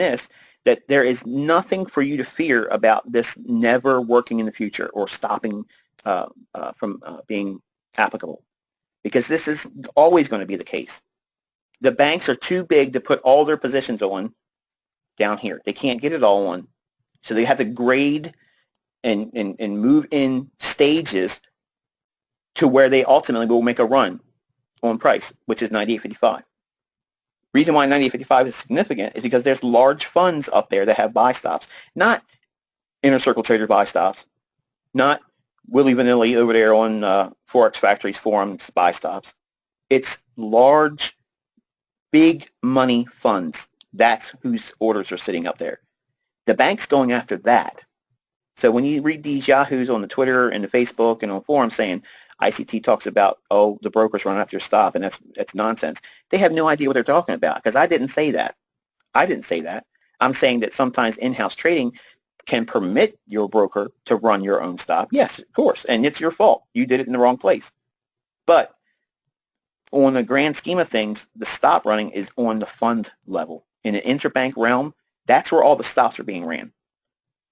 this, that there is nothing for you to fear about this never working in the future or stopping from being applicable, because this is always going to be the case. The banks are too big to put all their positions on down here. They can't get it all on. So they have to grade and move in stages to where they ultimately will make a run on price, which is 98.55. Reason why 98.55 is significant is because there's large funds up there that have buy stops, not inner circle trader buy stops, not Willy Vanilli over there on Forex Factory's forums buy stops. It's large, big money funds. That's whose orders are sitting up there. The bank's going after that. So when you read these yahoos on the Twitter and the Facebook and on forums saying ICT talks about, oh, the broker's running after your stop, and that's nonsense, they have no idea what they're talking about, because I didn't say that. I didn't say that. I'm saying that sometimes in-house trading can permit your broker to run your own stop. Yes, of course, and it's your fault. You did it in the wrong place. But on the grand scheme of things, the stop running is on the fund level. In the interbank realm, that's where all the stops are being ran.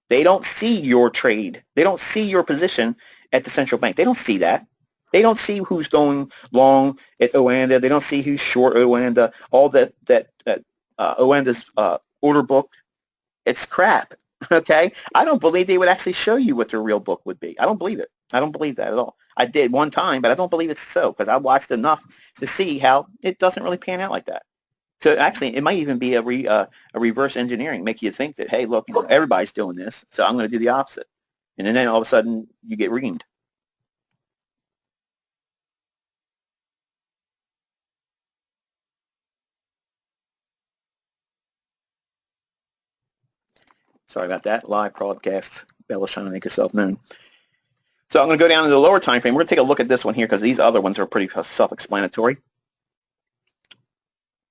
They don't see your trade. They don't see your position at the central bank. They don't see that. They don't see who's going long at Oanda. They don't see who's short Oanda. All that Oanda's order book, it's crap. Okay? I don't believe they would actually show you what their real book would be. I don't believe it. I don't believe that at all. I did one time, but I don't believe it's so, because I watched enough to see how it doesn't really pan out like that. So actually, it might even be a reverse engineering, make you think that, hey, look, everybody's doing this, so I'm going to do the opposite. And then all of a sudden, you get reamed. Sorry about that. Live broadcast. Bella's trying to make herself known. So I'm going to go down to the lower time frame. We're going to take a look at this one here, because these other ones are pretty self-explanatory.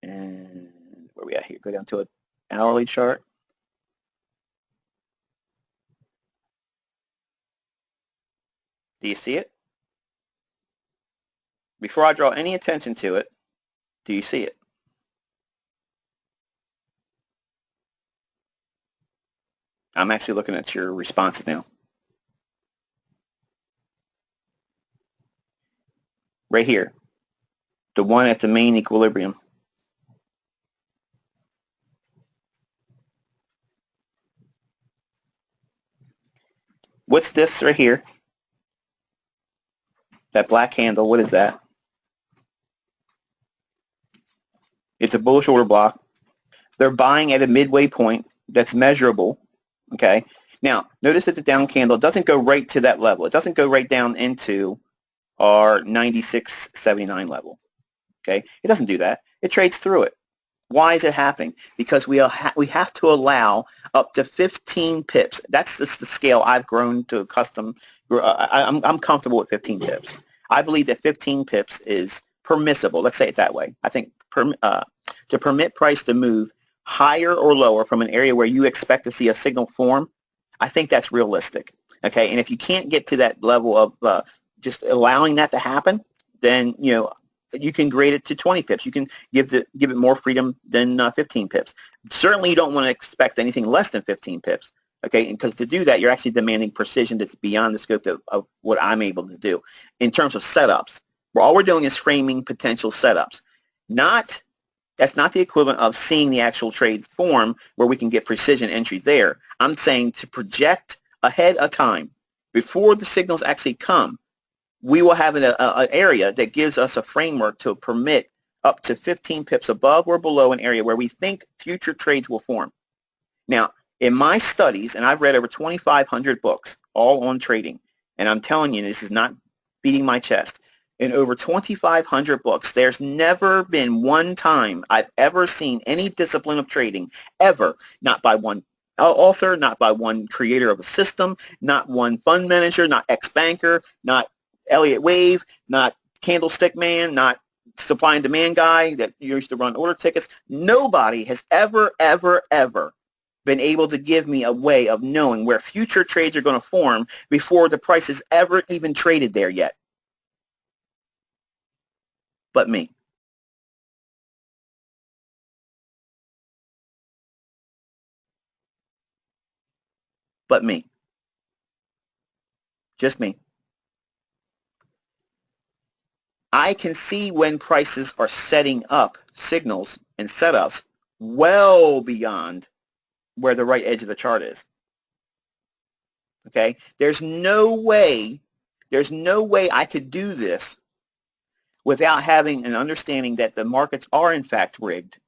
And where are we at here? Go down to an hourly chart. Do you see it? Before I draw any attention to it, do you see it? I'm actually looking at your responses now. Right here, the one at the main equilibrium. What's this right here? That black handle, what is that? It's a bullish order block. They're buying at a midway point that's measurable, okay? Now, notice that the down candle doesn't go right to that level. It doesn't go right down into our 96.79 level, okay? It doesn't do that. It trades through it. Why is it happening? Because we have to allow up to 15 pips. That's just the scale I've grown to custom. I'm comfortable with 15 pips. I believe that 15 pips is permissible. Let's say it that way. I think to permit price to move higher or lower from an area where you expect to see a signal form, I think that's realistic. Okay, and if you can't get to that level of just allowing that to happen, then you can grade it to 20 pips. You can give it more freedom than 15 pips. Certainly, you don't want to expect anything less than 15 pips. Okay, because to do that, you're actually demanding precision that's beyond the scope of what I'm able to do in terms of setups. Where all we're doing is framing potential setups. That's not the equivalent of seeing the actual trade form where we can get precision entries there. I'm saying to project ahead of time before the signals actually come. We will have an area that gives us a framework to permit up to 15 pips above or below an area where we think future trades will form. Now, in my studies, and I've read over 2,500 books, all on trading, and I'm telling you, this is not beating my chest. In over 2,500 books, there's never been one time I've ever seen any discipline of trading, ever, not by one author, not by one creator of a system, not one fund manager, not ex-banker, not Elliott Wave, not Candlestick Man, not supply and demand guy that used to run order tickets. Nobody has ever, ever, ever been able to give me a way of knowing where future trades are going to form before the price is ever even traded there yet. But me. but me. Just me. I can see when prices are setting up signals and setups well beyond where the right edge of the chart is. Okay? There's no way I could do this without having an understanding that the markets are in fact rigged.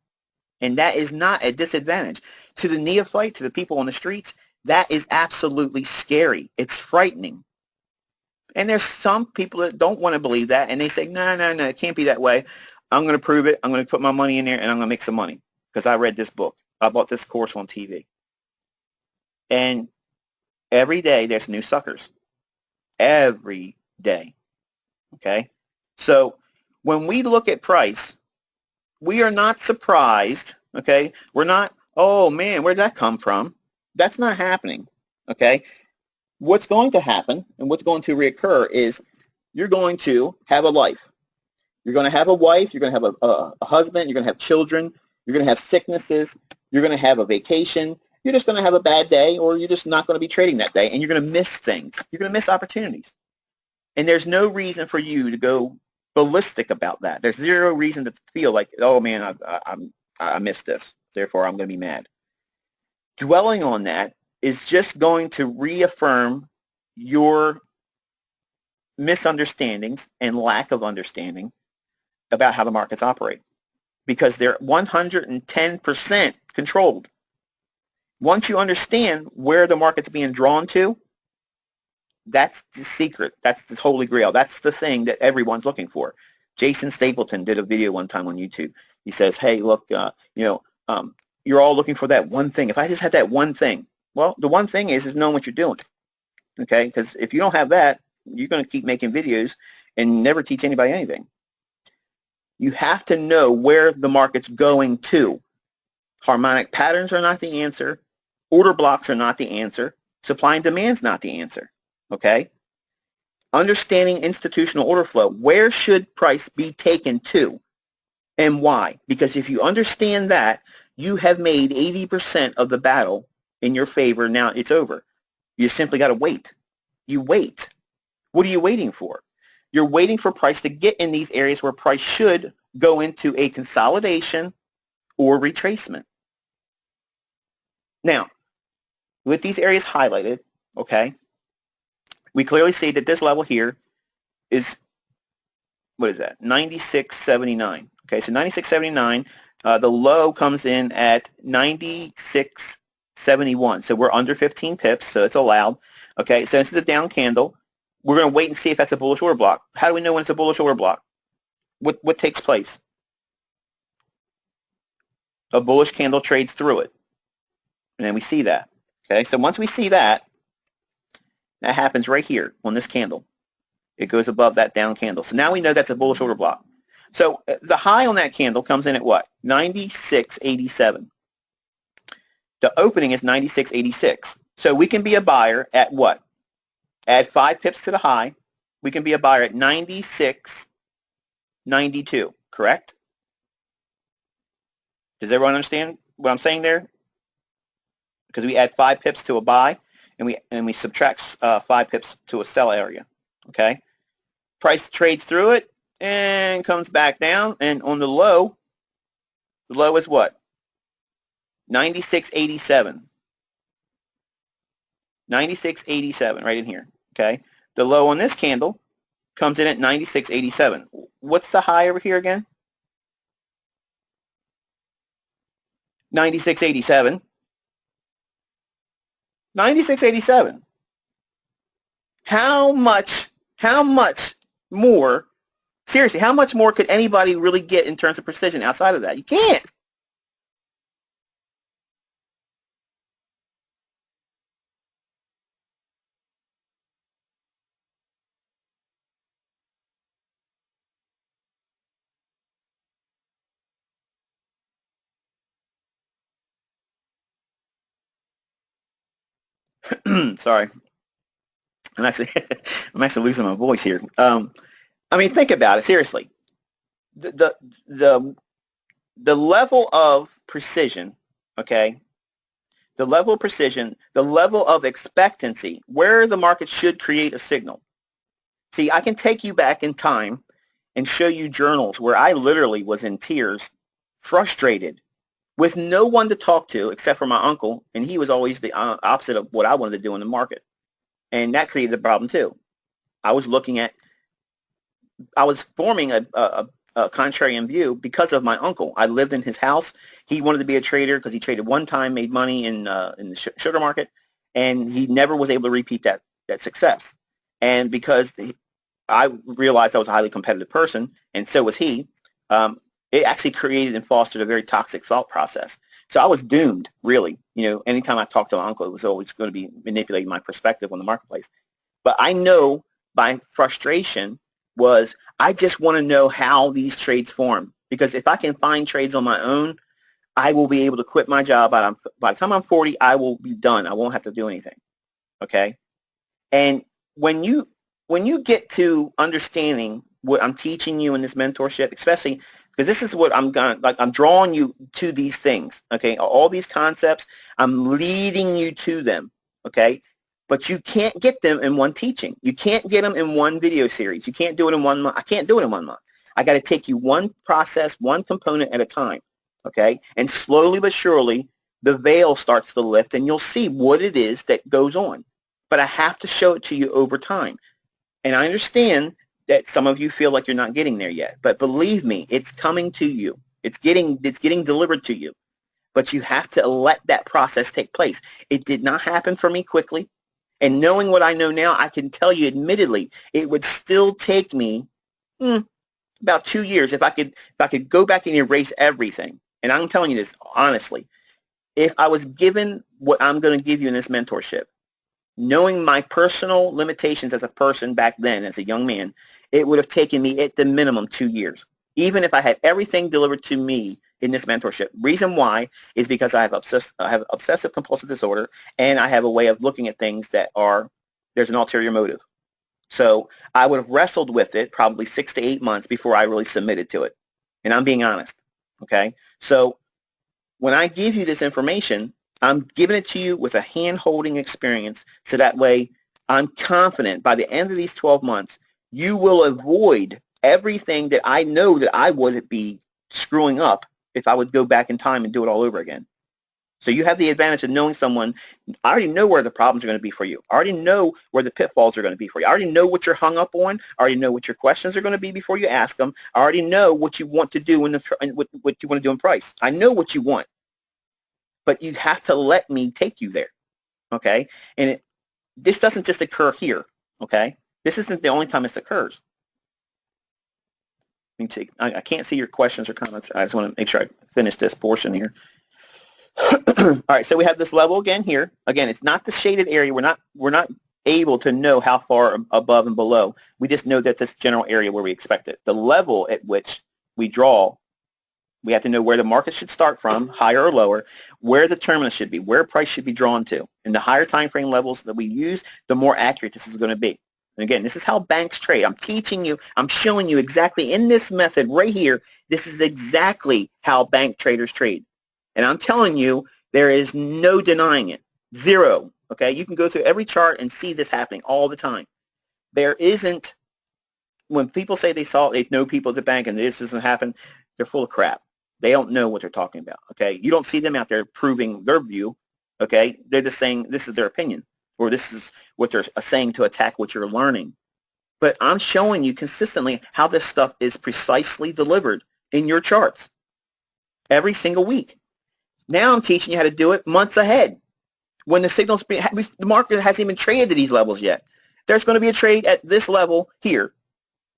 And that is not a disadvantage. To the neophyte, to the people on the streets, that is absolutely scary. It's frightening. And there's some people that don't want to believe that, and they say, no, it can't be that way. I'm going to prove it. I'm going to put my money in there, and I'm going to make some money because I read this book. I bought this course on TV. And every day there's new suckers. Every day. Okay? So when we look at price, we are not surprised. Okay? We're not, oh, man, where'd that come from? That's not happening. Okay? What's going to happen and what's going to reoccur is you're going to have a life. You're going to have a wife. You're going to have a husband. You're going to have children. You're going to have sicknesses. You're going to have a vacation. You're just going to have a bad day, or you're just not going to be trading that day, and you're going to miss things. You're going to miss opportunities. And there's no reason for you to go ballistic about that. There's zero reason to feel like, oh, man, I missed this. Therefore, I'm going to be mad. Dwelling on that is just going to reaffirm your misunderstandings and lack of understanding about how the markets operate, because they're 110% controlled. Once you understand where the market's being drawn to, that's the secret. That's the holy grail. That's the thing that everyone's looking for. Jason Stapleton did a video one time on YouTube. He says, hey, look, you're all looking for that one thing. If I just had that one thing. Well, the one thing is knowing what you're doing, okay? Because if you don't have that, you're going to keep making videos and never teach anybody anything. You have to know where the market's going to. Harmonic patterns are not the answer. Order blocks are not the answer. Supply and demand's not the answer, okay? Understanding institutional order flow. Where should price be taken to and why? Because if you understand that, you have made 80% of the battle in your favor. Now it's over. You simply got to wait. You wait. What are you waiting for? You're waiting for price to get in these areas where price should go into a consolidation or retracement. Now, with these areas highlighted, okay, we clearly see that this level here is, what is that? 96.79. Okay, so 96.79. The low comes in at 96.71. So we're under 15 pips, so it's allowed. Okay, so this is a down candle. We're going to wait and see if that's a bullish order block. How do we know when it's a bullish order block? What takes place? A bullish candle trades through it. And then we see that. Okay, so once we see that, that happens right here on this candle. It goes above that down candle. So now we know that's a bullish order block. So the high on that candle comes in at what? 96.87. The opening is 96.86. So we can be a buyer at what? Add 5 pips to the high. We can be a buyer at 96.92, correct? Does everyone understand what I'm saying there? Because we add 5 pips to a buy, and we subtract 5 pips to a sell area, okay? Price trades through it and comes back down, and on the low is what? 96.87. 96.87 right in here, okay? The low on this candle comes in at 96.87. What's the high over here again? 96.87. 96.87. How much more, seriously, how much more could anybody really get in terms of precision outside of that? You can't. Sorry. I'm actually losing my voice here. I mean, think about it seriously. The level of precision, okay, the level of precision, the level of expectancy, where the market should create a signal. See, I can take you back in time and show you journals where I literally was in tears, frustrated, with no one to talk to except for my uncle, and he was always the opposite of what I wanted to do in the market. And that created a problem too. I was forming a contrarian view because of my uncle. I lived in his house. He wanted to be a trader because he traded one time, made money in the sugar market, and he never was able to repeat that success. And because I realized I was a highly competitive person, and so was he, it actually created and fostered a very toxic thought process. So I was doomed, really. Anytime I talked to my uncle, it was always going to be manipulating my perspective on the marketplace. But I know my frustration was I just want to know how these trades form, because if I can find trades on my own, I will be able to quit my job. By the time I'm 40, I will be done. I won't have to do anything. Okay? And when you get to understanding what I'm teaching you in this mentorship, especially because this is what I'm drawing you to these things. Okay? All these concepts, I'm leading you to them. Okay? But you can't get them in one teaching. You can't get them in one video series. You can't do it in 1 month. I can't do it in 1 month. I got to take you one process, one component at a time, okay? And slowly but surely, the veil starts to lift, and you'll see what it is that goes on. But I have to show it to you over time. And I understand that some of you feel like you're not getting there yet. But believe me, it's coming to you. It's getting delivered to you. But you have to let that process take place. It did not happen for me quickly. And knowing what I know now, I can tell you admittedly, it would still take me about 2 years if I could go back and erase everything. And I'm telling you this honestly. If I was given what I'm going to give you in this mentorship, knowing my personal limitations as a person back then, as a young man, it would have taken me at the minimum 2 years. Even if I had everything delivered to me in this mentorship. Reason why is because I have obsessive compulsive disorder, and I have a way of looking at things that there's an ulterior motive. So I would have wrestled with it probably 6 to 8 months before I really submitted to it. And I'm being honest. Okay? So when I give you this information, I'm giving it to you with a hand-holding experience, so that way I'm confident by the end of these 12 months, you will avoid everything that I know that I would be screwing up if I would go back in time and do it all over again. So you have the advantage of knowing someone. I already know where the problems are going to be for you. I already know where the pitfalls are going to be for you. I already know what you're hung up on. I already know what your questions are going to be before you ask them. I already know what you want to do and what you want to do in price. I know what you want. But you have to let me take you there. Okay? And this doesn't just occur here. Okay? This isn't the only time this occurs. I can't see your questions or comments. I just want to make sure I finish this portion here. All right, so we have this level again here. Again, it's not the shaded area. We're not able to know how far above and below. We just know that this general area where we expect it. The level at which we draw, we have to know where the market should start from, higher or lower, where the terminus should be, where price should be drawn to. And the higher time frame levels that we use, the more accurate this is going to be. And again, this is how banks trade. I'm teaching you, I'm showing you exactly in this method right here, this is exactly how bank traders trade. And I'm telling you, there is no denying it. Zero. Okay? You can go through every chart and see this happening all the time. There isn't, when people say they know people at the bank and this doesn't happen, they're full of crap. They don't know what they're talking about. Okay? You don't see them out there proving their view. Okay? They're just saying this is their opinion, or this is what they're saying to attack what you're learning. But I'm showing you consistently how this stuff is precisely delivered in your charts every single week. Now I'm teaching you how to do it months ahead, when the signals, the market hasn't even traded to these levels yet. There's going to be a trade at this level here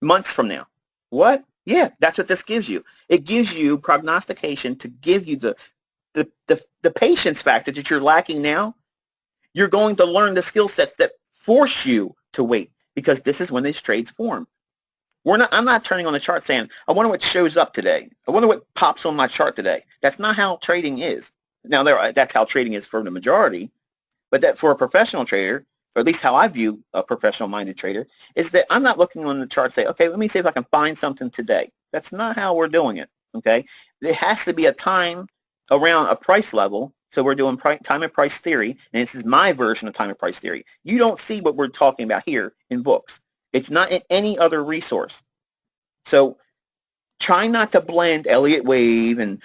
months from now. What? Yeah, that's what this gives you. It gives you prognostication to give you the patience factor that you're lacking now. You're going to learn the skill sets that force you to wait, because this is when these trades form. I'm not turning on the chart saying, I wonder what shows up today. I wonder what pops on my chart today. That's not how trading is. Now, that's how trading is for the majority, but that for a professional trader, or at least how I view a professional-minded trader, is that I'm not looking on the chart and say, okay, let me see if I can find something today. That's not how we're doing it, okay? There has to be a time around a price level So we're doing time and price theory, and this is my version of time and price theory. You don't see what we're talking about here in books. It's not in any other resource. So try not to blend Elliott wave and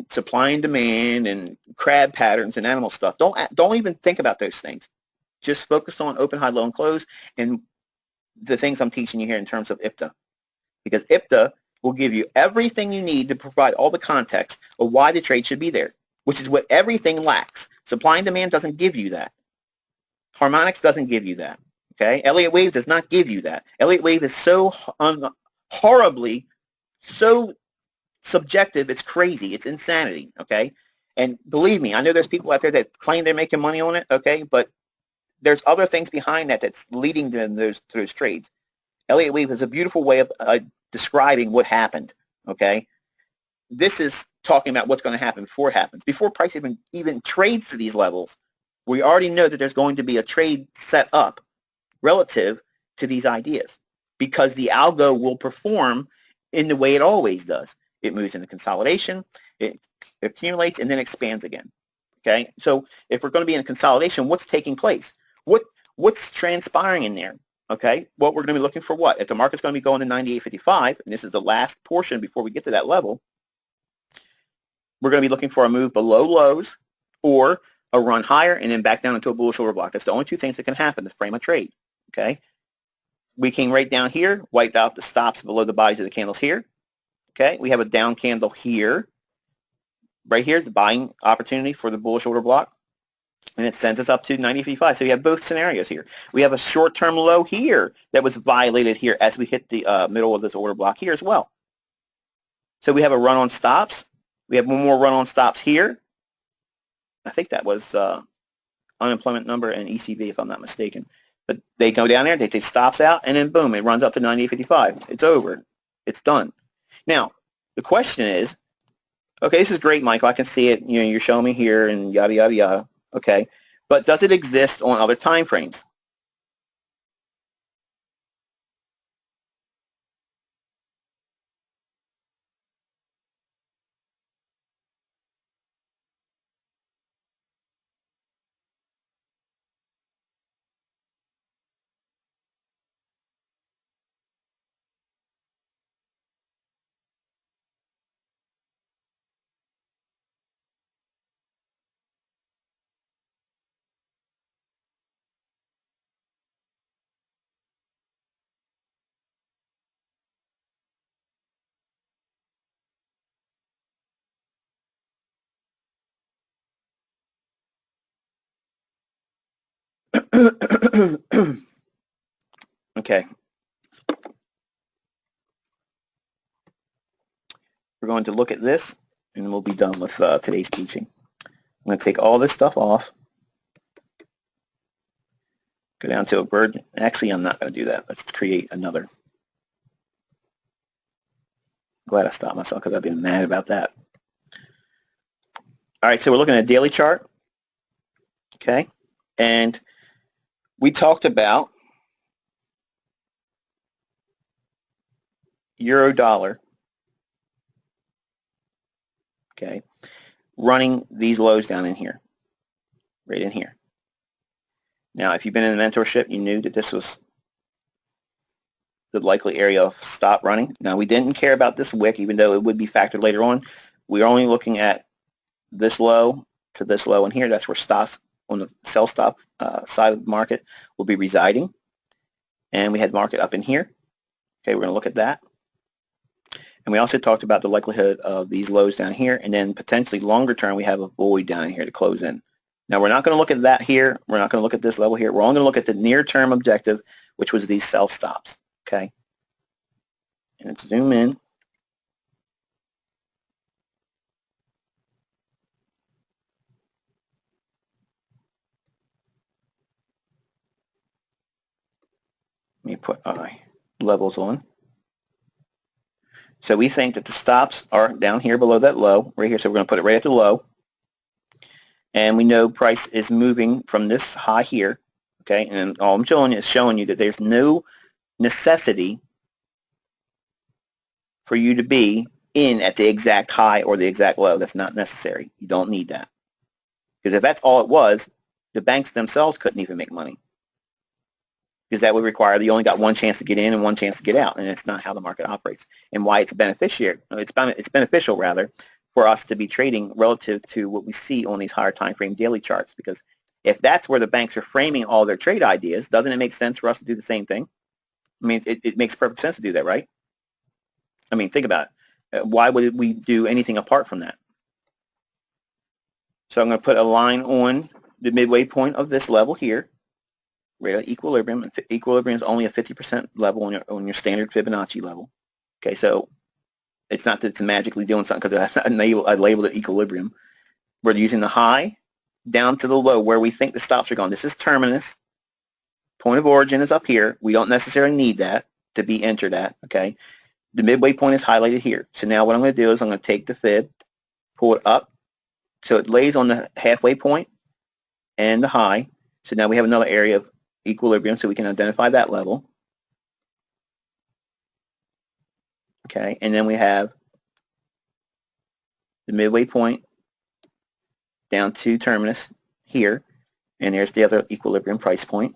supply and demand and crab patterns and animal stuff. Don't even think about those things. Just focus on open, high, low, and close, and the things I'm teaching you here in terms of IPTA. Because IPTA will give you everything you need to provide all the context of why the trade should be there, which is what everything lacks. Supply and demand doesn't give you that. Harmonics doesn't give you that. Okay? Elliott wave does not give you that. Elliott wave is so horribly, so subjective, it's crazy. It's insanity. Okay? And believe me, I know there's people out there that claim they're making money on it, okay? But there's other things behind that that's leading them to those trades. Elliott wave is a beautiful way of describing what happened, okay? This is talking about what's going to happen before it happens. Before price even trades to these levels, we already know that there's going to be a trade set up relative to these ideas because the algo will perform in the way it always does. It moves into consolidation, it accumulates, and then expands again, okay? So if we're going to be in consolidation, what's taking place? What's transpiring in there? Okay, well, we're going to be looking for what? If the market's going to be going to 98.55, and this is the last portion before we get to that level, we're going to be looking for a move below lows or a run higher and then back down into a bullish order block. That's the only two things that can happen to frame a trade. Okay, we came right down here, wiped out the stops below the bodies of the candles here. Okay, we have a down candle here. Right here is the buying opportunity for the bullish order block. And it sends us up to 90.55. So you have both scenarios here. We have a short-term low here that was violated here as we hit the middle of this order block here as well. So we have a run on stops. We have one more run on stops here. I think that was unemployment number and ECB, if I'm not mistaken. But they go down there, they take stops out, and then boom, it runs up to 98.55. It's over. It's done. Now, the question is, okay, this is great, Michael. I can see it. You know, you're showing me here and yada, yada, yada. Okay, but does it exist on other time frames? Okay. We're going to look at this, and we'll be done with today's teaching. I'm going to take all this stuff off. Go down to a bird. Actually, I'm not going to do that. Let's create another. Glad I stopped myself because I've been mad about that. All right, so we're looking at a daily chart. Okay. And we talked about euro dollar. Okay. Running these lows down in here. Right in here. Now, if you've been in the mentorship, you knew that this was the likely area of stop running. Now, we didn't care about this wick, even though it would be factored later on. We're only looking at this low to this low in here. That's where stops on the sell stop side of the market will be residing. And we had market up in here. Okay, we're going to look at that. And we also talked about the likelihood of these lows down here, and then potentially longer term, we have a void down in here to close in. Now, we're not going to look at that here. We're not going to look at this level here. We're only going to look at the near-term objective, which was these sell stops, okay? And let's zoom in. Let me put levels on. So we think that the stops are down here below that low, right here. So we're going to put it right at the low. And we know price is moving from this high here, okay? And all I'm showing you is showing you that there's no necessity for you to be in at the exact high or the exact low. That's not necessary. You don't need that, Because if that's all it was, the banks themselves couldn't even make money. Because that would require you only got one chance to get in and one chance to get out, and it's not how the market operates. And why it's beneficial rather for us to be trading relative to what we see on these higher time frame daily charts. Because if that's where the banks are framing all their trade ideas, doesn't it make sense for us to do the same thing? I mean, it makes perfect sense to do that, right? I mean, think about it. Why would we do anything apart from that? So I'm going to put a line on the midway point of this level here, right at equilibrium. And equilibrium is only a 50% level on your standard Fibonacci level. Okay, so it's not that it's magically doing something because I labeled it equilibrium. We're using the high down to the low where we think the stops are going. This is terminus. Point of origin is up here. We don't necessarily need that to be entered at. Okay, the midway point is highlighted here. So now what I'm going to do is I'm going to take the fib, pull it up so it lays on the halfway point and the high. So now we have another area of equilibrium, so we can identify that level. Okay, and then we have the midway point down to terminus here, and there's the other equilibrium price point.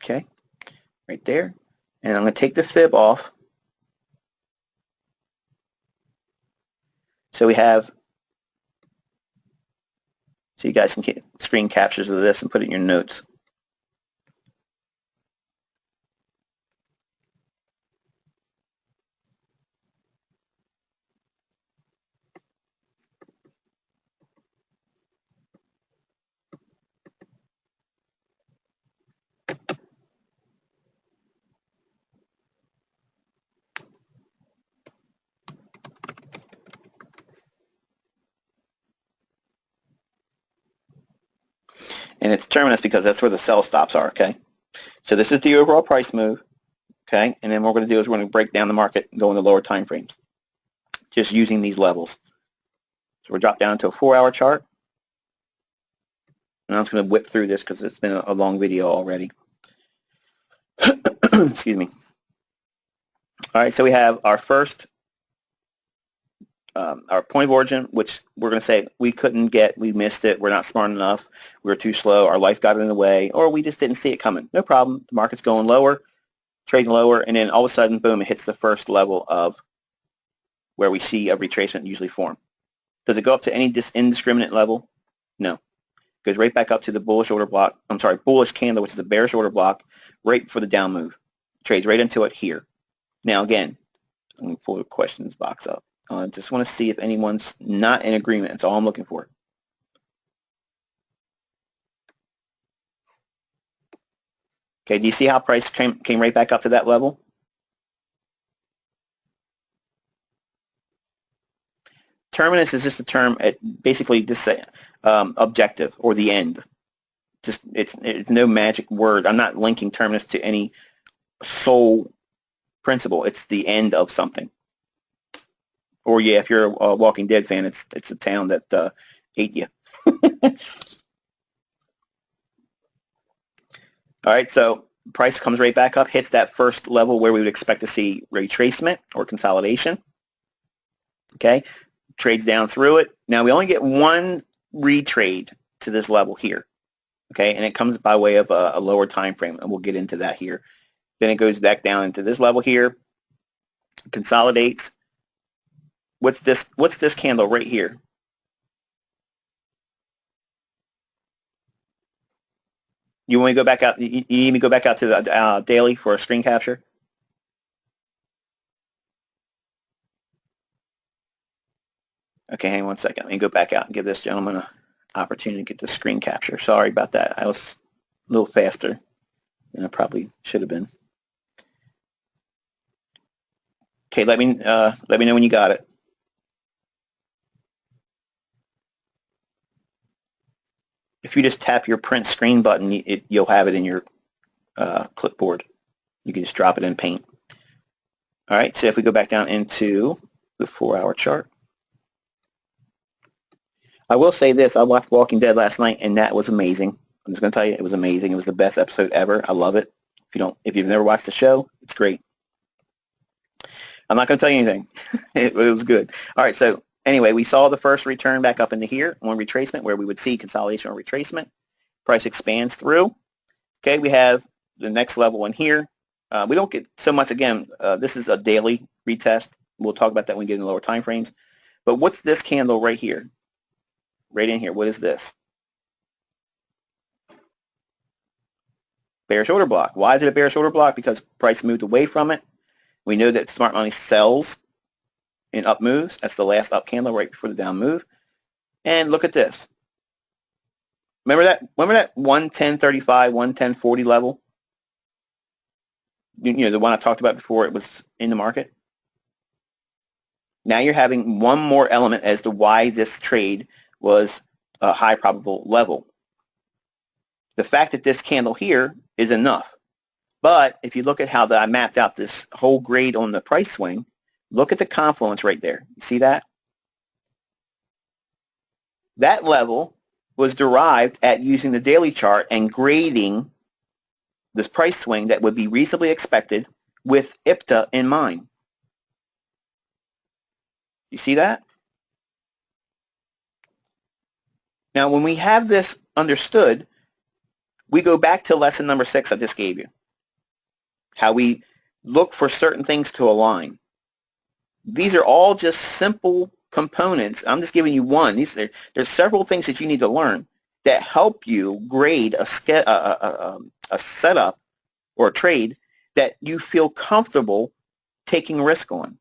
Okay, right there. And I'm going to take the fib off. So we have, so you guys can get screen captures of this and put it in your notes. And it's terminus because that's where the sell stops are, okay? So this is the overall price move, okay? And then what we're going to do is we're going to break down the market and go into lower time frames, just using these levels. So we'll drop down to a 4-hour chart. And I'm just going to whip through this because it's been a long video already. Excuse me. All right, so we have our first, our point of origin, which we're going to say we couldn't get, we missed it, we're not smart enough, we were too slow, our life got in the way, or we just didn't see it coming. No problem. The market's going lower, trading lower, and then all of a sudden, boom, it hits the first level of where we see a retracement usually form. Does it go up to any indiscriminate level? No. It goes right back up to the bullish order block, I'm sorry, bullish candle, which is the bearish order block, right for the down move. Trades right into it here. Now again, I'm going to pull the questions box up. I just want to see if anyone's not in agreement. That's all I'm looking for. Okay, do you see how price came right back up to that level? Terminus is just a term, basically just objective or the end. Just it's no magic word. I'm not linking terminus to any sole principle. It's the end of something. Or yeah, if you're a Walking Dead fan, it's a town that ate you. All right, so price comes right back up, hits that first level where we would expect to see retracement or consolidation. Okay, trades down through it. Now we only get one retrade to this level here. Okay, and it comes by way of a lower time frame, and we'll get into that here. Then it goes back down into this level here, consolidates. What's this candle right here? You want me to go back out? You need me to go back out to the daily for a screen capture? Okay, hang on one second. Let me go back out and give this gentleman an opportunity to get the screen capture. Sorry about that. I was a little faster than I probably should have been. Okay, let me know when you got it. If you just tap your print screen button, you'll have it in your clipboard. You can just drop it in Paint. All right, so if we go back down into the 4-hour chart. I will say this, I watched Walking Dead last night, and that was amazing. I'm just going to tell you, it was amazing. It was the best episode ever. I love it. If you've never watched the show, it's great. I'm not going to tell you anything. It was good. All right, so anyway, we saw the first return back up into here on retracement where we would see consolidation or retracement. Price expands through. Okay, we have the next level in here. We don't get so much, again, this is a daily retest. We'll talk about that when we get in the lower time frames. But what's this candle right here? Right in here, what is this? Bearish order block. Why is it a bearish order block? Because price moved away from it. We know that smart money sells in up moves. That's the last up candle right before the down move. And look at this. Remember that 110.35, 110.40 level? You know, the one I talked about before it was in the market? Now you're having one more element as to why this trade was a high probable level. The fact that this candle here is enough. But if you look at how I mapped out this whole grade on the price swing, look at the confluence right there. You see that? That level was derived at using the daily chart and grading this price swing that would be reasonably expected with IPTA in mind. You see that? Now, when we have this understood, we go back to lesson number 6 I just gave you. How we look for certain things to align. These are all just simple components. I'm just giving you one. There's several things that you need to learn that help you grade a setup or a trade that you feel comfortable taking risk on.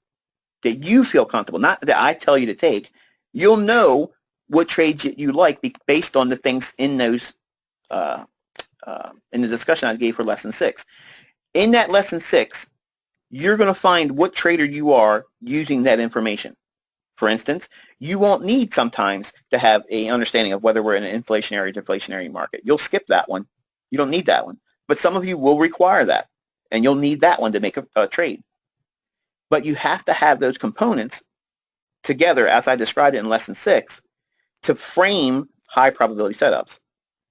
That you feel comfortable, not that I tell you to take. You'll know what trades you like based on the things in those in the discussion I gave for lesson 6. In that lesson 6, you're going to find what trader you are using that information. For instance, you won't need sometimes to have an understanding of whether we're in an inflationary or deflationary market. You'll skip that one. You don't need that one. But some of you will require that, and you'll need that one to make a trade. But you have to have those components together, as I described it in lesson 6, to frame high probability setups.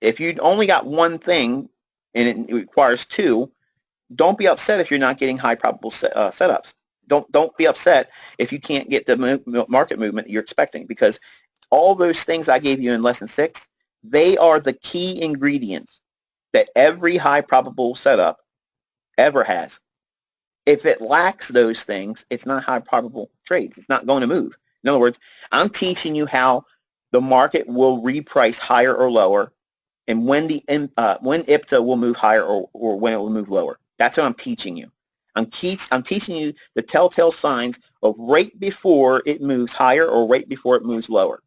If you only got one thing and it requires two, don't be upset if you're not getting high probable setups. Don't be upset if you can't get the market movement you're expecting, because all those things I gave you in lesson 6, they are the key ingredients that every high probable setup ever has. If it lacks those things, it's not high probable trades. It's not going to move. In other words, I'm teaching you how the market will reprice higher or lower, and when IPTA will move higher or when it will move lower. That's what I'm teaching you. I'm teaching you the telltale signs of right before it moves higher or right before it moves lower.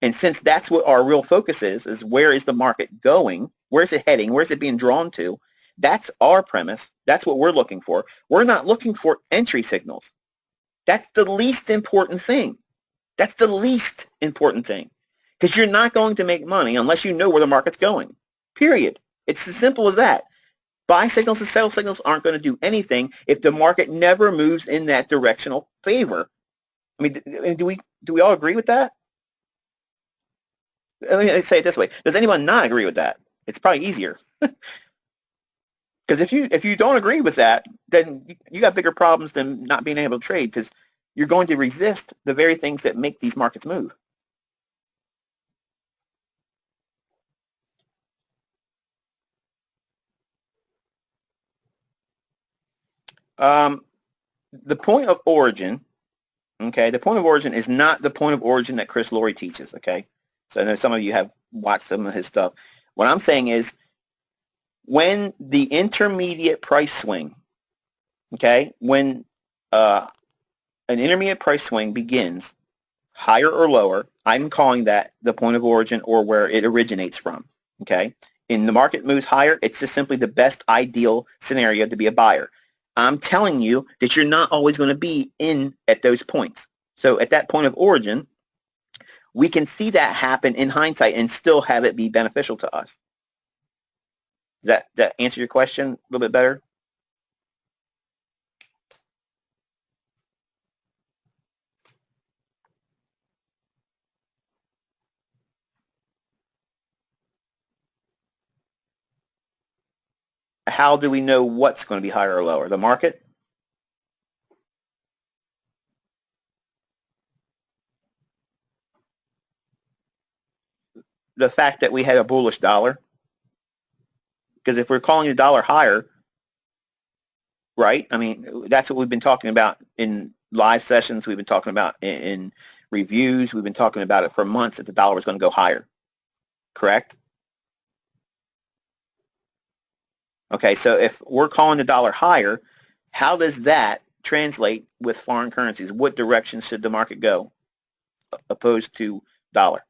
And since that's what our real focus is where is the market going? Where's it heading? Where's it being drawn to? That's our premise. That's what we're looking for. We're not looking for entry signals. That's the least important thing. That's the least important thing. Because you're not going to make money unless you know where the market's going. Period. It's as simple as that. Buy signals and sell signals aren't going to do anything if the market never moves in that directional favor. I mean, do we all agree with that? Let me say it this way. Does anyone not agree with that? It's probably easier. Because if you don't agree with that, then you got bigger problems than not being able to trade, because you're going to resist the very things that make these markets move. The point of origin, okay, the point of origin is not the point of origin that Chris Laurie teaches, okay? So I know some of you have watched some of his stuff. What I'm saying is when the intermediate price swing, okay, when an intermediate price swing begins, higher or lower, I'm calling that the point of origin or where it originates from, okay? And the market moves higher, it's just simply the best ideal scenario to be a buyer. I'm telling you that you're not always going to be in at those points. So at that point of origin, we can see that happen in hindsight and still have it be beneficial to us. Does that answer your question a little bit better? How do we know what's going to be higher or lower? The market? the fact that we had a bullish dollar? Because if we're calling the dollar higher, right? I mean, that's what we've been talking about in live sessions. We've been talking about in reviews. We've been talking about it for months that the dollar was going to go higher, correct? Okay, so if we're calling the dollar higher, how does that translate with foreign currencies? What direction should the market go opposed to dollar?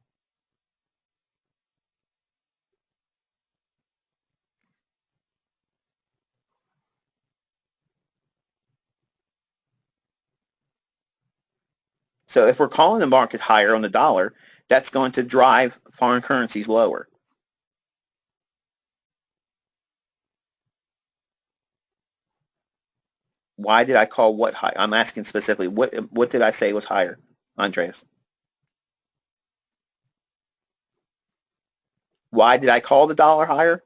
So if we're calling the market higher on the dollar, that's going to drive foreign currencies lower. Why did I call what high? I'm asking specifically, what did I say was higher, Andreas? Why did I call the dollar higher?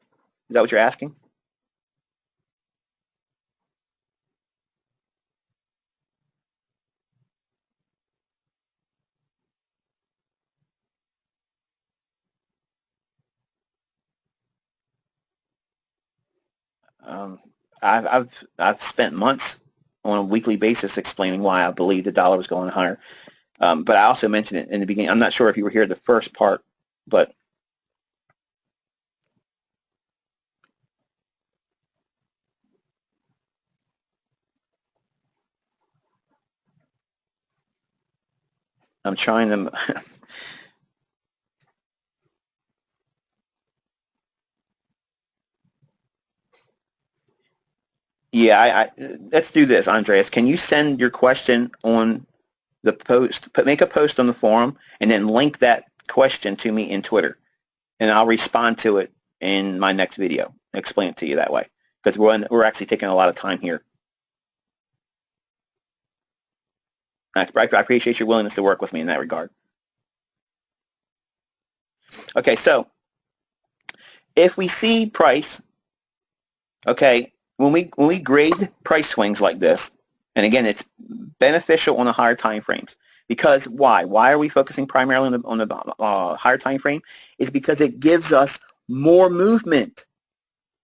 Is that what you're asking? Um, I've spent months on a weekly basis explaining why I believe the dollar was going higher. But I also mentioned it in the beginning. I'm not sure if you were here the first part, but I'm trying to. Yeah, let's do this, Andreas. Can you send your question on the post? Make a post on the forum and then link that question to me in Twitter, and I'll respond to it in my next video. Explain it to you that way, because we're actually taking a lot of time here. I appreciate your willingness to work with me in that regard. Okay, so if we see price, okay, when we grade price swings like this, and again, it's beneficial on the higher time frames. Because why? Why are we focusing primarily on the higher time frame? Is because it gives us more movement,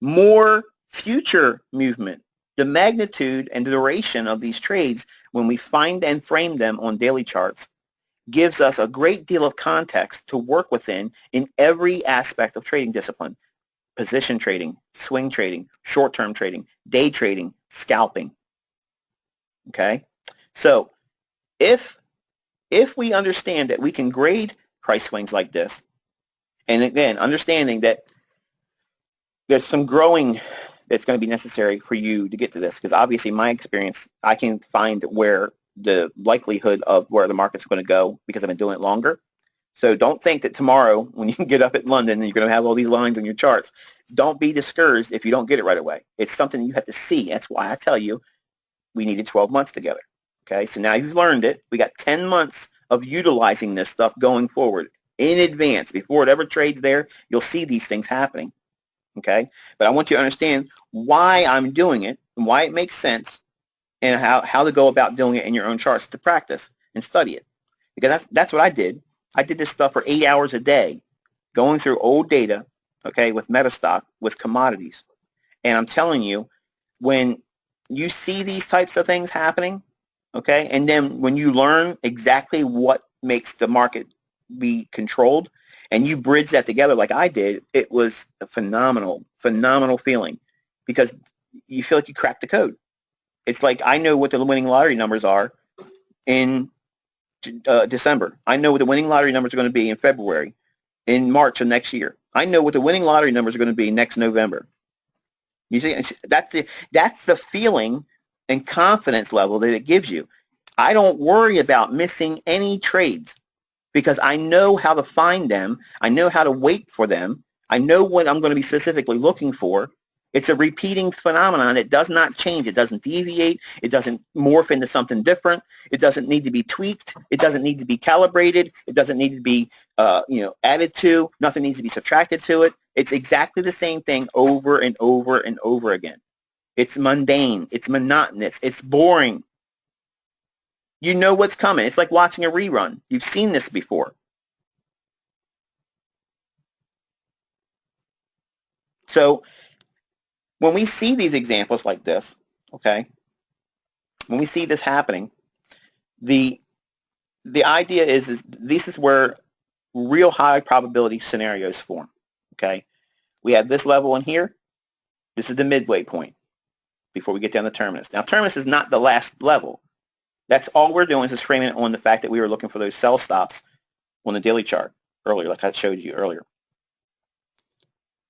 more future movement. The magnitude and the duration of these trades, when we find and frame them on daily charts, gives us a great deal of context to work within in every aspect of trading discipline. Position trading, swing trading, short-term trading, day trading, scalping. Okay? So if we understand that we can grade price swings like this, and again, understanding that there's some growing that's going to be necessary for you to get to this, because obviously my experience, I can find where the likelihood of where the market's going to go because I've been doing it longer. So don't think that tomorrow when you get up at London and you're going to have all these lines on your charts, don't be discouraged if you don't get it right away. It's something you have to see. That's why I tell you we needed 12 months together. Okay, so now you've learned it. We got 10 months of utilizing this stuff going forward in advance. Before it ever trades there, you'll see these things happening. Okay, but I want you to understand why I'm doing it and why it makes sense and how to go about doing it in your own charts to practice and study it. Because that's what I did. I did this stuff for 8 hours a day, going through old data, okay, with Metastock, with commodities. And I'm telling you, when you see these types of things happening, okay, and then when you learn exactly what makes the market be controlled, and you bridge that together like I did, it was a phenomenal, phenomenal feeling because you feel like you cracked the code. It's like I know what the winning lottery numbers are in December. I know what the winning lottery numbers are going to be in February, in March of next year. I know what the winning lottery numbers are going to be next November. You see, that's the feeling and confidence level that it gives you. I don't worry about missing any trades because I know how to find them. I know how to wait for them. I know what I'm going to be specifically looking for. It's a repeating phenomenon. It does not change. It doesn't deviate. It doesn't morph into something different. It doesn't need to be tweaked. It doesn't need to be calibrated. It doesn't need to be added to. Nothing needs to be subtracted to it. It's exactly the same thing over and over and over again. It's mundane. It's monotonous. It's boring. You know what's coming. It's like watching a rerun. You've seen this before. So when we see these examples like this, okay, when we see this happening, the idea is this is where real high probability scenarios form, okay? We have this level in here. This is the midway point before we get down to terminus. Now, terminus is not the last level. That's all we're doing is just framing it on the fact that we were looking for those sell stops on the daily chart earlier, like I showed you earlier.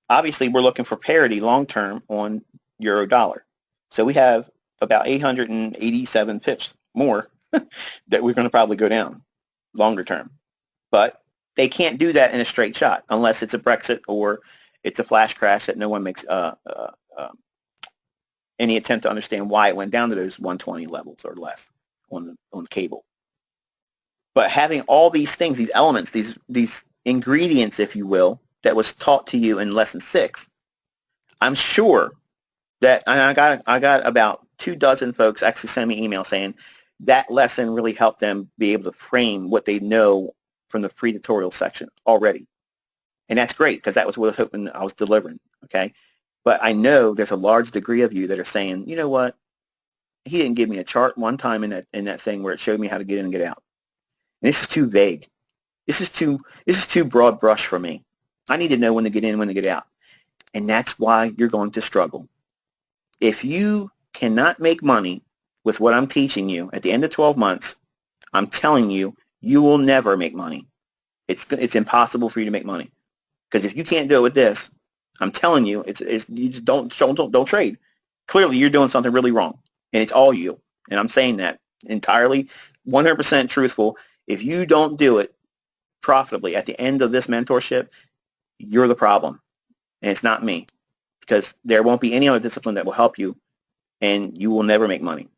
Obviously, we're looking for parity long-term on euro dollar. So we have about 887 pips more that we're going to probably go down longer term. But they can't do that in a straight shot unless it's a Brexit or it's a flash crash that no one makes any attempt to understand why it went down to those 120 levels or less on cable. But having all these things, these elements, these ingredients, if you will, that was taught to you in lesson 6, I'm sure that, and I got about 24 folks actually send me emails saying that lesson really helped them be able to frame what they know from the free tutorial section already. And that's great because that was what I was hoping I was delivering, okay? But I know there's a large degree of you that are saying, you know what, he didn't give me a chart one time in that thing where it showed me how to get in and get out. And this is too vague. This is too broad brush for me. I need to know when to get in, when to get out. And that's why you're going to struggle. If you cannot make money with what I'm teaching you at the end of 12 months, I'm telling you, you will never make money. It's impossible for you to make money. Because if you can't do it with this, I'm telling you, you just don't trade. Clearly, you're doing something really wrong, and it's all you. And I'm saying that entirely, 100% truthful. If you don't do it profitably at the end of this mentorship, you're the problem, and it's not me. Because there won't be any other discipline that will help you, and you will never make money.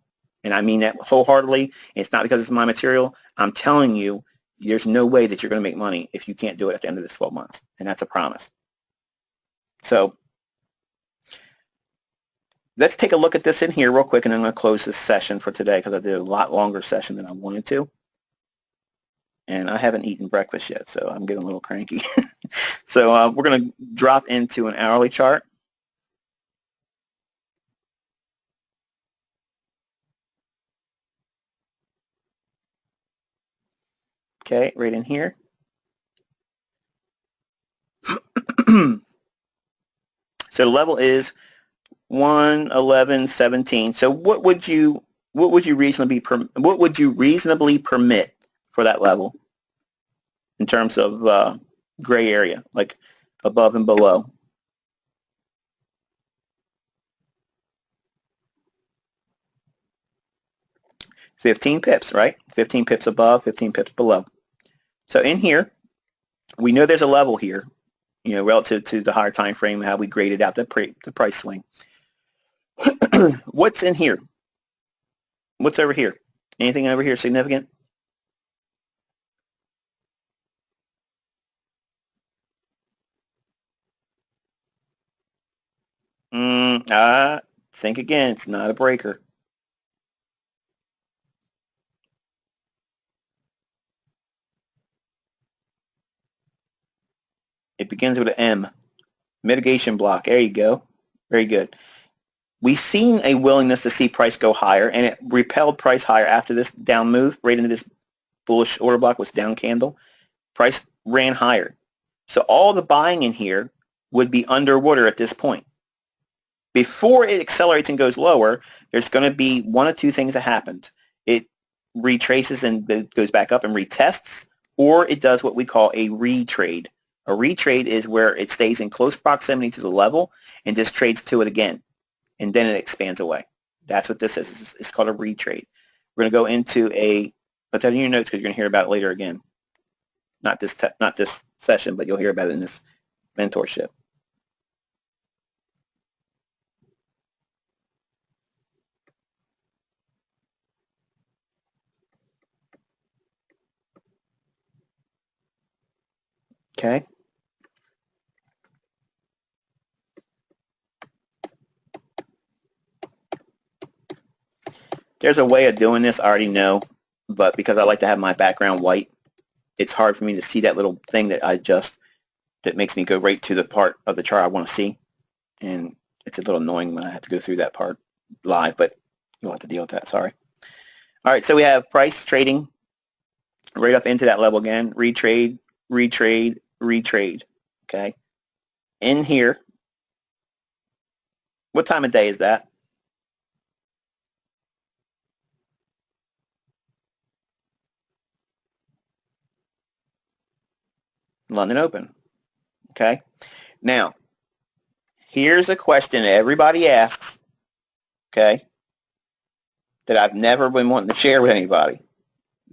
And I mean that wholeheartedly. It's not because it's my material. I'm telling you, there's no way that you're going to make money if you can't do it at the end of this 12 months. And that's a promise. So let's take a look at this in here real quick, and then I'm going to close this session for today because I did a lot longer session than I wanted to. And I haven't eaten breakfast yet, so I'm getting a little cranky. So we're going to drop into an hourly chart. Okay, right in here. So the level is 111.17. So what would you reasonably permit for that level in terms of gray area, like above and below? $15 pips, right? 15 pips above, 15 pips below. So in here, we know there's a level here, you know, relative to the higher time frame, how we graded out the price swing. What's in here? What's over here? Anything over here significant? Think again. It's not a breaker. It begins with an M. Mitigation block. There you go. Very good. We've seen a willingness to see price go higher, and it repelled price higher after this down move, right into this bullish order block was down candle. Price ran higher. So all the buying in here would be underwater at this point. Before it accelerates and goes lower, there's going to be one of two things that happens. It retraces and goes back up and retests, or it does what we call a retrade. A retrade is where it stays in close proximity to the level and just trades to it again, and then it expands away. That's what this is. It's called a retrade. We're going to go into put that in your notes because you're going to hear about it later again. Not this session, but you'll hear about it in this mentorship. Okay. There's a way of doing this, I already know, but because I like to have my background white, it's hard for me to see that little thing that that makes me go right to the part of the chart I want to see. And it's a little annoying when I have to go through that part live, but you'll have to deal with that, sorry. All right, so we have price trading right up into that level again, retrade, retrade, retrade, okay? In here, what time of day is that? London Open, okay? Now, here's a question that everybody asks, okay, that I've never been wanting to share with anybody,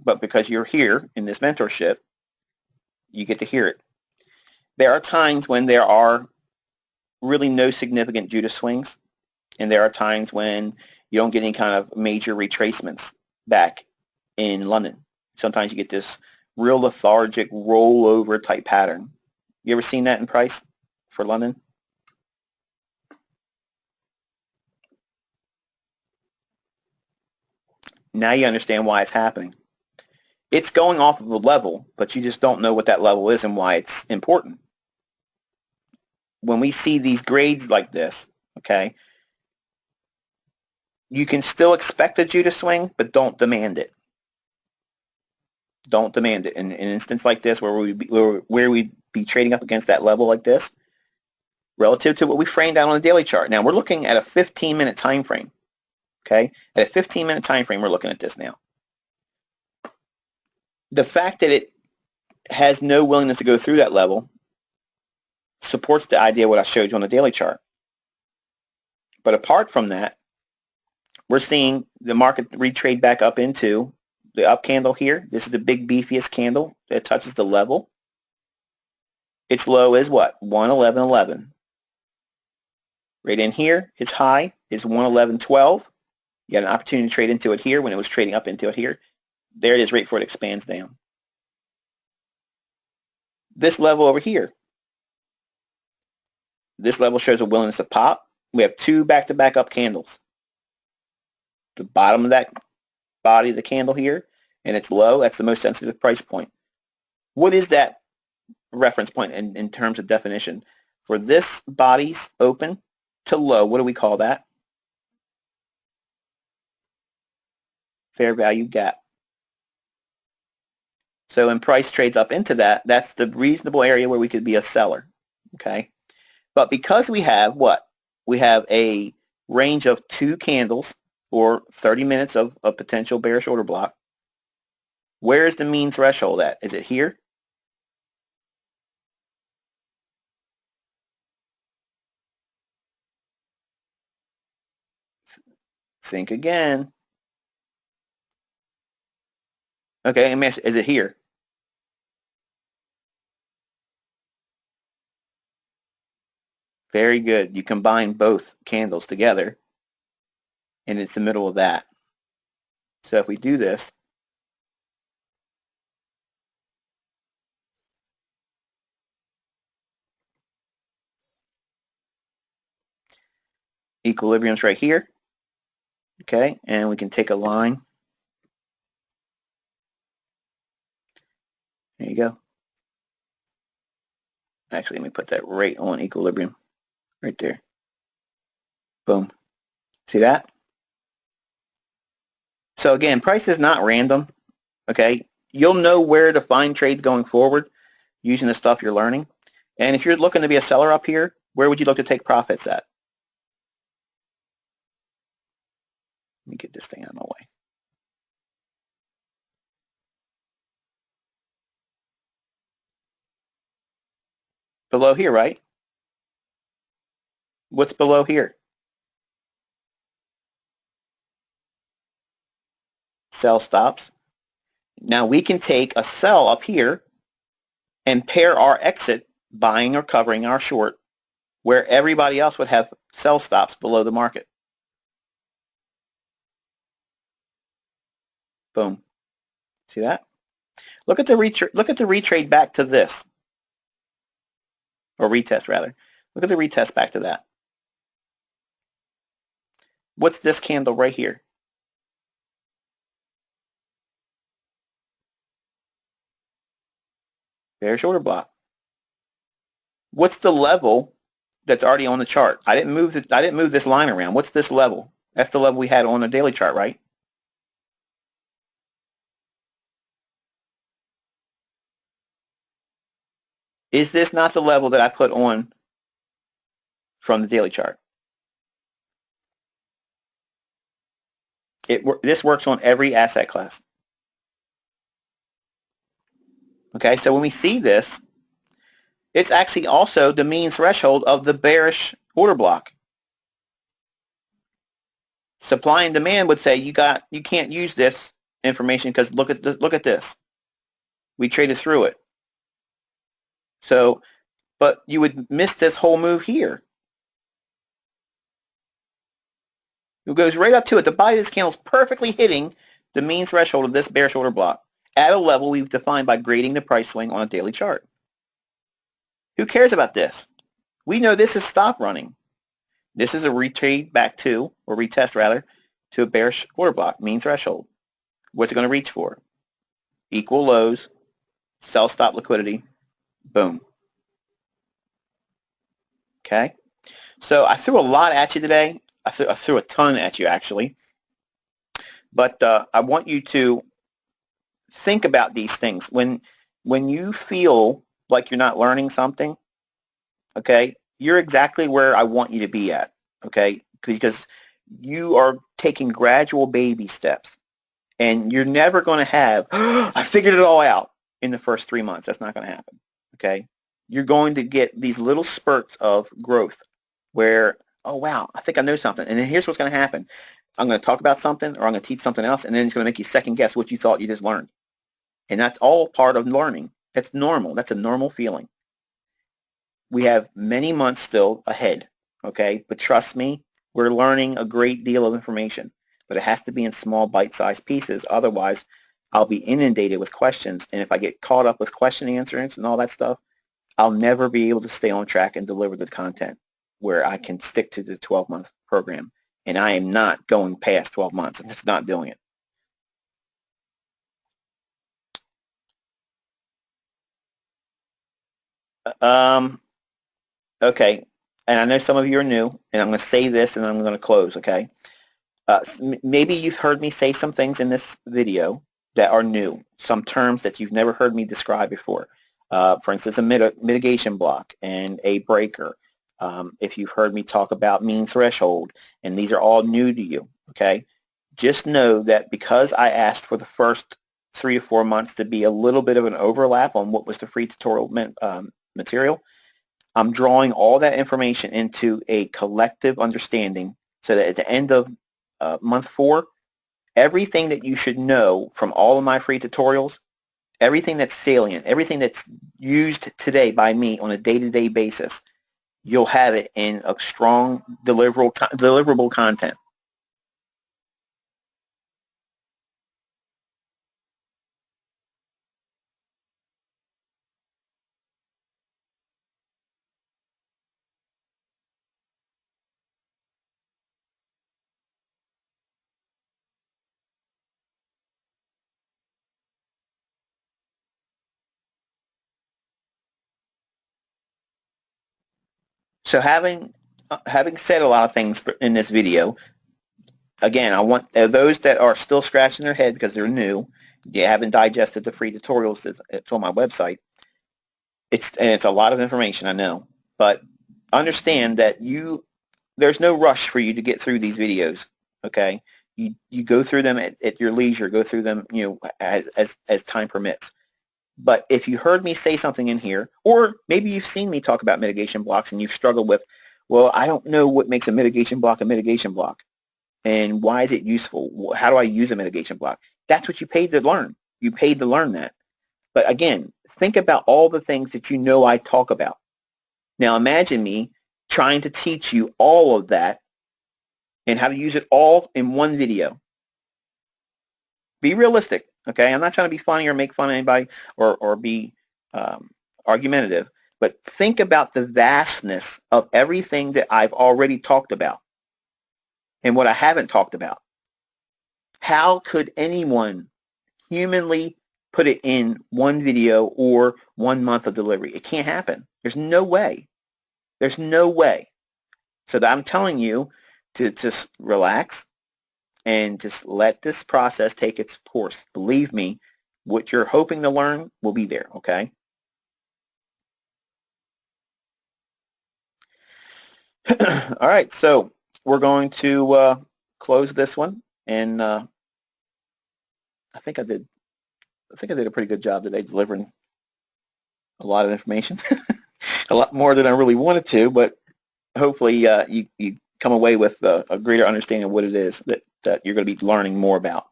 but because you're here in this mentorship, you get to hear it. There are times when there are really no significant Judas swings, and there are times when you don't get any kind of major retracements back in London. Sometimes you get this real lethargic rollover type pattern. You ever seen that in price for London? Now you understand why it's happening. It's going off of a level, but you just don't know what that level is and why it's important. When we see these grades like this, okay, you can still expect a Judas swing, but don't demand it. Don't demand it. In an instance like this, where we'd be trading up against that level like this, relative to what we framed out on the daily chart. Now we're looking at a 15-minute time frame. Okay, at a 15-minute time frame, we're looking at this now. The fact that it has no willingness to go through that level supports the idea of what I showed you on the daily chart. But apart from that, we're seeing the market retrade back up into the up candle here. This is the big beefiest candle that touches the level. Its low is what? 111.11. Right in here, its high is 111.12. You had an opportunity to trade into it here when it was trading up into it here. There it is right before it expands down. This level over here, this level shows a willingness to pop. We have two back-to-back up candles. The bottom of that body of the candle here, and it's low. That's the most sensitive price point. What is that reference point in terms of definition? For this body's open to low, what do we call that? Fair value gap. So when price trades up into that, that's the reasonable area where we could be a seller, okay? But because we have what? We have a range of two candles or 30 minutes of a potential bearish order block. Where is the mean threshold at? Is it here? Think again. Okay, is it here? Very good. You combine both candles together, and it's the middle of that. So if we do this, equilibrium's right here, okay? And we can take a line. There you go. Actually, let me put that right on equilibrium, right there. Boom. See that? So again, price is not random, okay? You'll know where to find trades going forward using the stuff you're learning. And if you're looking to be a seller up here, where would you look to take profits at? Let me get this thing out of my way. Below here, right? What's below here? Sell stops. Now we can take a sell up here and pair our exit, buying or covering our short, where everybody else would have sell stops below the market. Boom. See that? Look at the retrade back to this, or retest rather. Look at the retest back to that. What's this candle right here? Bearish order block. What's the level that's already on the chart. I didn't move this line around. What's this level? That's the level we had on the daily chart, right? Is this not the level that I put on from the daily chart? This works on every asset class. Okay, so when we see this, it's actually also the mean threshold of the bearish order block. Supply and demand would say you can't use this information because look at this. We traded through it. So, but you would miss this whole move here. It goes right up to it. The body of this candle is perfectly hitting the mean threshold of this bearish order block at a level we've defined by grading the price swing on a daily chart. Who cares about this? We know this is stop running. This is a retrade back to, or retest rather, to a bearish order block, mean threshold. What's it going to reach for? Equal lows, sell stop liquidity, boom. Okay? So I threw a lot at you today. I threw a ton at you actually. But I want you to think about these things. When you feel like you're not learning something, okay, you're exactly where I want you to be at, okay? Because you are taking gradual baby steps. And you're never going to have, I figured it all out in the first 3 months. That's not going to happen, okay? You're going to get these little spurts of growth where, oh, wow, I think I know something. And then here's what's going to happen. I'm going to talk about something or I'm going to teach something else, and then it's going to make you second guess what you thought you just learned. And that's all part of learning. That's normal. That's a normal feeling. We have many months still ahead, okay? But trust me, we're learning a great deal of information. But it has to be in small bite-sized pieces. Otherwise, I'll be inundated with questions. And if I get caught up with question answers and all that stuff, I'll never be able to stay on track and deliver the content where I can stick to the 12-month program. And I am not going past 12 months. I'm just not doing it. Okay. And I know some of you are new, and I'm going to say this and I'm going to close, okay? Maybe you've heard me say some things in this video that are new, some terms that you've never heard me describe before. For instance, a mitigation block and a breaker. If you've heard me talk about mean threshold, and these are all new to you, okay? Just know that because I asked for the first 3 to 4 months to be a little bit of an overlap on what was the free tutorial material, I'm drawing all that information into a collective understanding so that at the end of month 4, everything that you should know from all of my free tutorials, everything that's salient, everything that's used today by me on a day-to-day basis, you'll have it in a strong deliverable content. So having said a lot of things in this video, again, I want those that are still scratching their head because they're new, they haven't digested the free tutorials that's on my website. It's a lot of information, I know, but understand that there's no rush for you to get through these videos. Okay, you go through them at your leisure, go through them, as time permits. But if you heard me say something in here, or maybe you've seen me talk about mitigation blocks and you've struggled with, well, I don't know what makes a mitigation block, and why is it useful? How do I use a mitigation block? That's what you paid to learn. You paid to learn that. But again, think about all the things that you know I talk about. Now imagine me trying to teach you all of that and how to use it all in one video. Be realistic, okay? I'm not trying to be funny or make fun of anybody or be argumentative, but think about the vastness of everything that I've already talked about and what I haven't talked about. How could anyone humanly put it in one video or 1 month of delivery? It can't happen. There's no way. There's no way. So I'm telling you to just relax and just let this process take its course. Believe me, what you're hoping to learn will be there, okay? All right, so we're going to close this one, and I think I did a pretty good job today delivering a lot of information, a lot more than I really wanted to, but hopefully you come away with a greater understanding of what it is that you're going to be learning more about.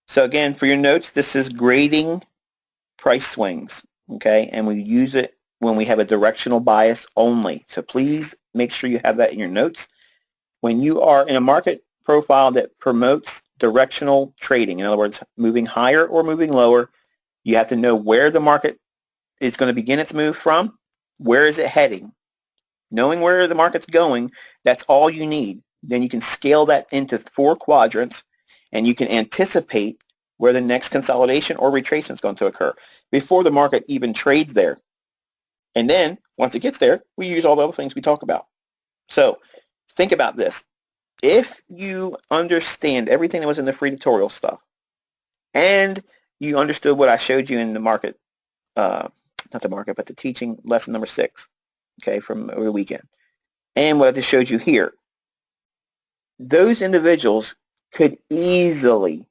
So again, for your notes, this is grading price swings, okay? And we use it when we have a directional bias only. So please make sure you have that in your notes. When you are in a market profile that promotes directional trading, in other words, moving higher or moving lower, you have to know where the market is going to begin its move from, where is it heading. Knowing where the market's going, that's all you need. Then you can scale that into 4 quadrants, and you can anticipate where the next consolidation or retracement is going to occur before the market even trades there. And then, once it gets there, we use all the other things we talk about. So think about this. If you understand everything that was in the free tutorial stuff, and you understood what I showed you in the market, not the market, but the teaching lesson number 6, okay, from over the weekend, and what I just showed you here, those individuals could easily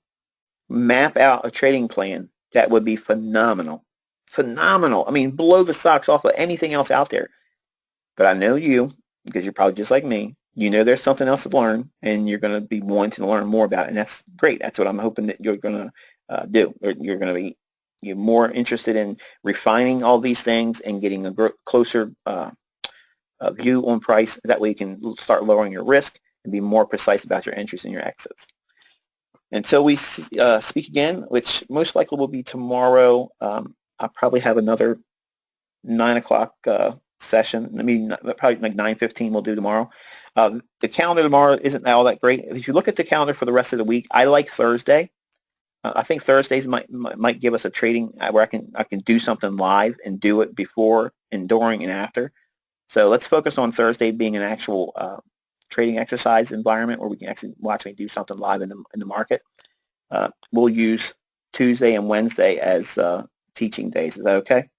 map out a trading plan that would be phenomenal. Phenomenal. I mean, blow the socks off of anything else out there. But I know you, because you're probably just like me, you know there's something else to learn, and you're going to be wanting to learn more about it, and that's great. That's what I'm hoping that you're going to do. Or you're going to be more interested in refining all these things and getting a closer view on price. That way you can start lowering your risk and be more precise about your entries and your exits. Until we speak again, which most likely will be tomorrow, I'll probably have another 9 o'clock session. I mean, probably like 9:15 we'll do tomorrow. The calendar tomorrow isn't all that great. If you look at the calendar for the rest of the week, I like Thursday. I think Thursdays might give us a trading where I can do something live and do it before and during and after. So let's focus on Thursday being an actual trading exercise environment where we can actually watch me do something live in the market. We'll use Tuesday and Wednesday as teaching days. Is that okay?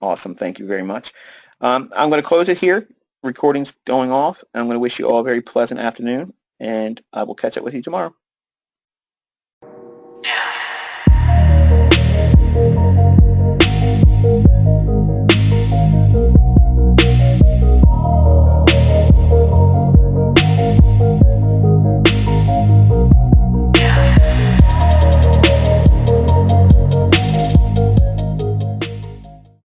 Awesome. Thank you very much. I'm going to close it here. Recording's going off. I'm going to wish you all a very pleasant afternoon, and I will catch up with you tomorrow.